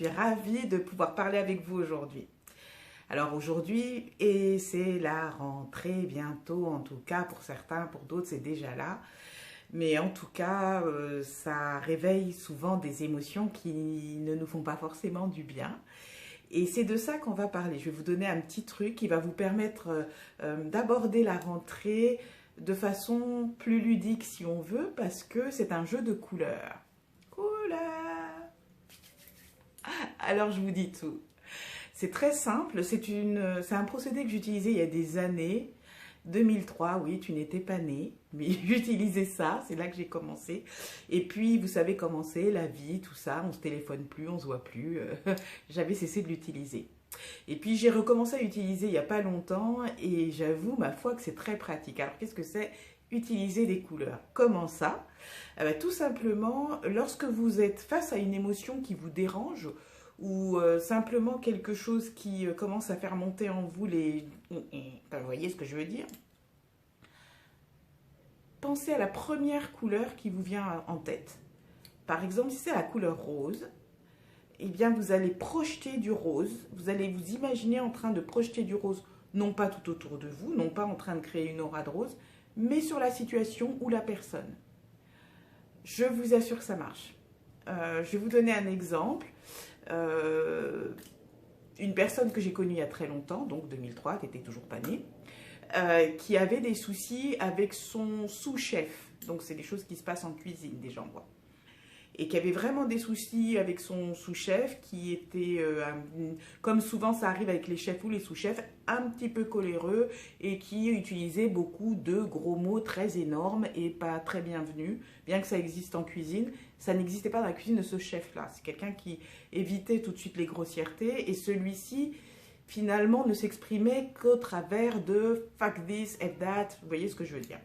suis ravie de pouvoir parler avec vous aujourd'hui. Alors aujourd'hui, et c'est la rentrée bientôt, en tout cas pour certains, pour d'autres c'est déjà là. Mais en tout cas, ça réveille souvent des émotions qui ne nous font pas forcément du bien. Et c'est de ça qu'on va parler. Je vais vous donner un petit truc qui va vous permettre d'aborder la rentrée de façon plus ludique si on veut, parce que c'est un jeu de couleurs. Couleurs! Alors je vous dis tout. C'est très simple, c'est un procédé que j'utilisais il y a des années. 2003, oui, tu n'étais pas né, mais j'utilisais ça, c'est là que j'ai commencé. Et puis, vous savez comment c'est, la vie, tout ça, on se téléphone plus, on se voit plus. J'avais cessé de l'utiliser. Et puis, j'ai recommencé à l'utiliser il n'y a pas longtemps et j'avoue, ma foi, que c'est très pratique. Alors, qu'est-ce que c'est utiliser des couleurs? Comment ça? Tout simplement, lorsque vous êtes face à une émotion qui vous dérange, ou simplement quelque chose qui commence à faire monter en vous les... Vous voyez ce que je veux dire? Pensez à la première couleur qui vous vient en tête. Par exemple, si c'est la couleur rose, eh bien vous allez projeter du rose, vous allez vous imaginer en train de projeter du rose, non pas tout autour de vous, non pas en train de créer une aura de rose, mais sur la situation ou la personne. Je vous assure que ça marche. Je vais vous donner un exemple. Une personne que j'ai connue il y a très longtemps, donc 2003, qui n'était toujours pas née, qui avait des soucis avec son sous-chef. Donc c'est des choses qui se passent en cuisine, des gens voient. Et qui avait vraiment des soucis avec son sous-chef, qui était, comme souvent ça arrive avec les chefs ou les sous-chefs, un petit peu coléreux et qui utilisait beaucoup de gros mots très énormes et pas très bienvenus. Bien que ça existe en cuisine, ça n'existait pas dans la cuisine de ce chef-là. C'est quelqu'un qui évitait tout de suite les grossièretés et celui-ci, finalement, ne s'exprimait qu'au travers de « fuck this and that ». Vous voyez ce que je veux dire?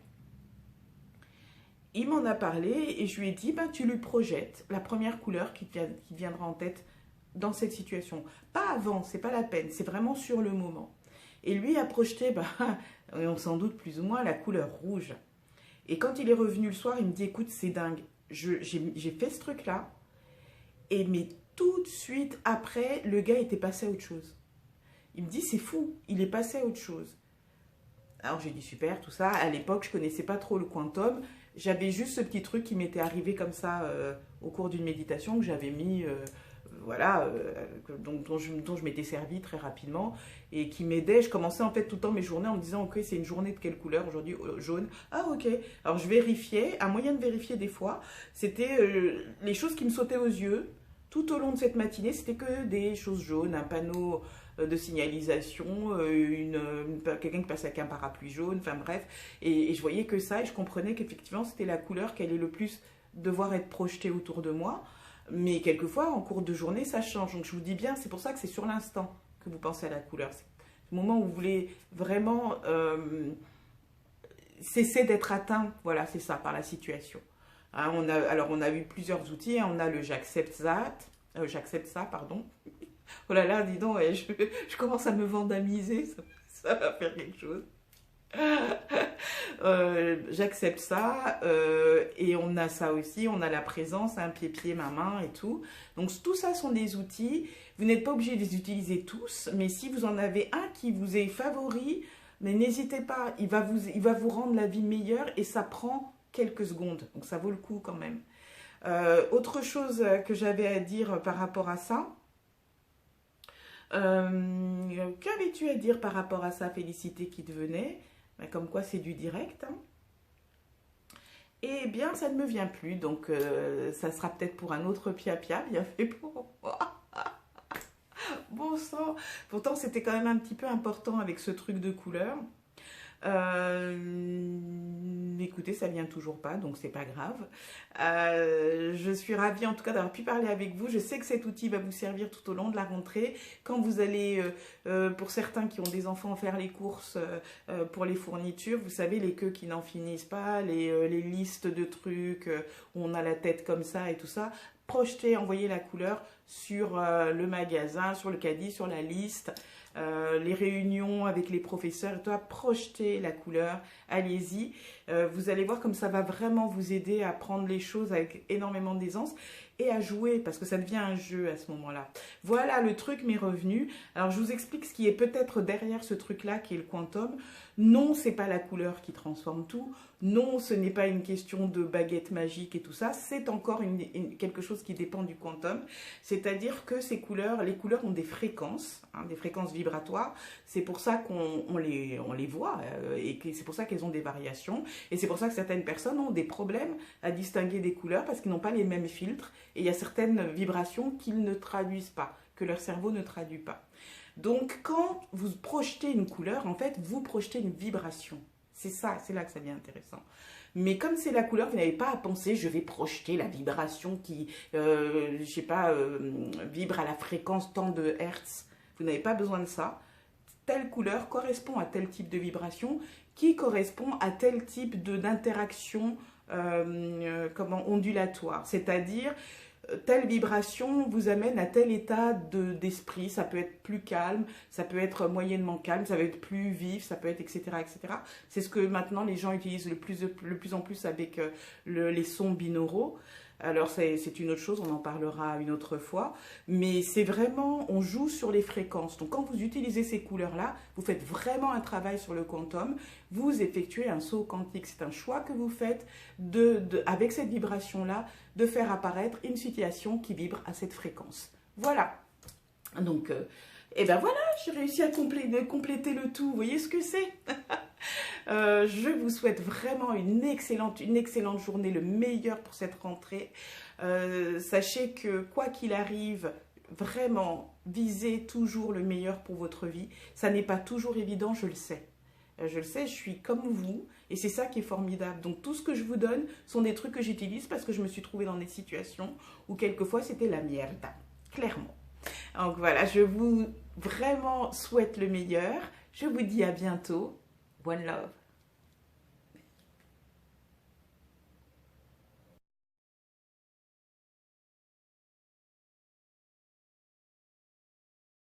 Il m'en a parlé et je lui ai dit, tu lui projettes la première couleur qui viendra en tête dans cette situation. Pas avant, c'est pas la peine, c'est vraiment sur le moment. Et lui a projeté, on s'en doute plus ou moins, la couleur rouge. Et quand il est revenu le soir, il me dit, écoute, c'est dingue, j'ai fait ce truc-là, mais tout de suite après, le gars était passé à autre chose. Il me dit, c'est fou, il est passé à autre chose. Alors j'ai dit, super, tout ça. À l'époque, je connaissais pas trop le quantum. J'avais juste ce petit truc qui m'était arrivé comme ça au cours d'une méditation que j'avais mis, dont je m'étais servi très rapidement et qui m'aidait. Je commençais en fait tout le temps mes journées en me disant, ok, c'est une journée de quelle couleur aujourd'hui? Jaune. Ah ok. Alors je vérifiais, un moyen de vérifier des fois, c'était les choses qui me sautaient aux yeux tout au long de cette matinée, c'était que des choses jaunes, un panneau de signalisation, quelqu'un qui passait avec un parapluie jaune, enfin bref. Et je voyais que ça et je comprenais qu'effectivement c'était la couleur qui allait le plus devoir être projetée autour de moi. Mais quelquefois, en cours de journée, ça change. Donc je vous dis bien, c'est pour ça que c'est sur l'instant que vous pensez à la couleur. C'est le moment où vous voulez vraiment cesser d'être atteint, voilà, c'est ça, par la situation. Hein, on a eu plusieurs outils, hein, on a le j'accepte ça, pardon. Oh là là, dis donc, ouais, je commence à me vandamiser, ça va faire quelque chose. J'accepte ça, et on a ça aussi, on a la présence, un pied, main et tout. Donc tout ça sont des outils, vous n'êtes pas obligé de les utiliser tous, mais si vous en avez un qui vous est favori, mais n'hésitez pas, il va vous rendre la vie meilleure et ça prend quelques secondes, donc ça vaut le coup quand même. Autre chose que j'avais à dire par rapport à ça, qu'avais-tu à dire par rapport à ça, Félicité qui devenait? Comme quoi c'est du direct. Hein. Eh bien, ça ne me vient plus, donc ça sera peut-être pour un autre pia-pia, bien fait pour moi. Bon sang, pourtant c'était quand même un petit peu important avec ce truc de couleur. Écoutez, ça vient toujours pas, donc c'est pas grave. Je suis ravie en tout cas d'avoir pu parler avec vous. Je sais que cet outil va vous servir tout au long de la rentrée. Quand vous allez, pour certains qui ont des enfants, faire les courses pour les fournitures, vous savez, les queues qui n'en finissent pas, les listes de trucs où on a la tête comme ça et tout ça. Projetez, envoyez la couleur sur le magasin, sur le caddie, sur la liste. Les réunions avec les professeurs, et toi, projetez la couleur, allez-y. Vous allez voir comme ça va vraiment vous aider à prendre les choses avec énormément d'aisance. et à jouer, parce que ça devient un jeu à ce moment-là. Voilà, le truc m'est revenu. Alors, je vous explique ce qui est peut-être derrière ce truc-là, qui est le quantum. Non, c'est pas la couleur qui transforme tout. Non, ce n'est pas une question de baguette magique et tout ça. C'est encore quelque chose qui dépend du quantum. C'est-à-dire que ces couleurs, les couleurs ont des fréquences, hein, des fréquences vibratoires. C'est pour ça qu'on les voit et c'est pour ça qu'elles ont des variations. Et c'est pour ça que certaines personnes ont des problèmes à distinguer des couleurs parce qu'ils n'ont pas les mêmes filtres. Et il y a certaines vibrations qu'ils ne traduisent pas, que leur cerveau ne traduit pas. Donc, quand vous projetez une couleur, en fait, vous projetez une vibration. C'est ça, c'est là que ça devient intéressant. Mais comme c'est la couleur, vous n'avez pas à penser, je vais projeter la vibration qui, je sais pas, vibre à la fréquence tant de hertz. Vous n'avez pas besoin de ça. Telle couleur correspond à tel type de vibration qui correspond à tel type d'interaction ondulatoire. C'est-à-dire, telle vibration vous amène à tel état d'esprit, ça peut être plus calme, ça peut être moyennement calme, ça peut être plus vif, ça peut être etc. etc. C'est ce que maintenant les gens utilisent le plus en plus avec les sons binauraux. Alors c'est une autre chose, on en parlera une autre fois, mais c'est vraiment, on joue sur les fréquences. Donc quand vous utilisez ces couleurs-là, vous faites vraiment un travail sur le quantum, vous effectuez un saut quantique. C'est un choix que vous faites avec cette vibration-là, de faire apparaître une situation qui vibre à cette fréquence. Voilà. Donc, et ben voilà, j'ai réussi à compléter le tout. Vous voyez ce que c'est? Je vous souhaite vraiment une excellente journée, le meilleur pour cette rentrée. Sachez que quoi qu'il arrive, vraiment, visez toujours le meilleur pour votre vie. Ça n'est pas toujours évident, je le sais. Je le sais, je suis comme vous et c'est ça qui est formidable. Donc tout ce que je vous donne sont des trucs que j'utilise parce que je me suis trouvée dans des situations où quelquefois c'était la merde, clairement. Donc voilà, je vous vraiment souhaite le meilleur. Je vous dis à bientôt. One love.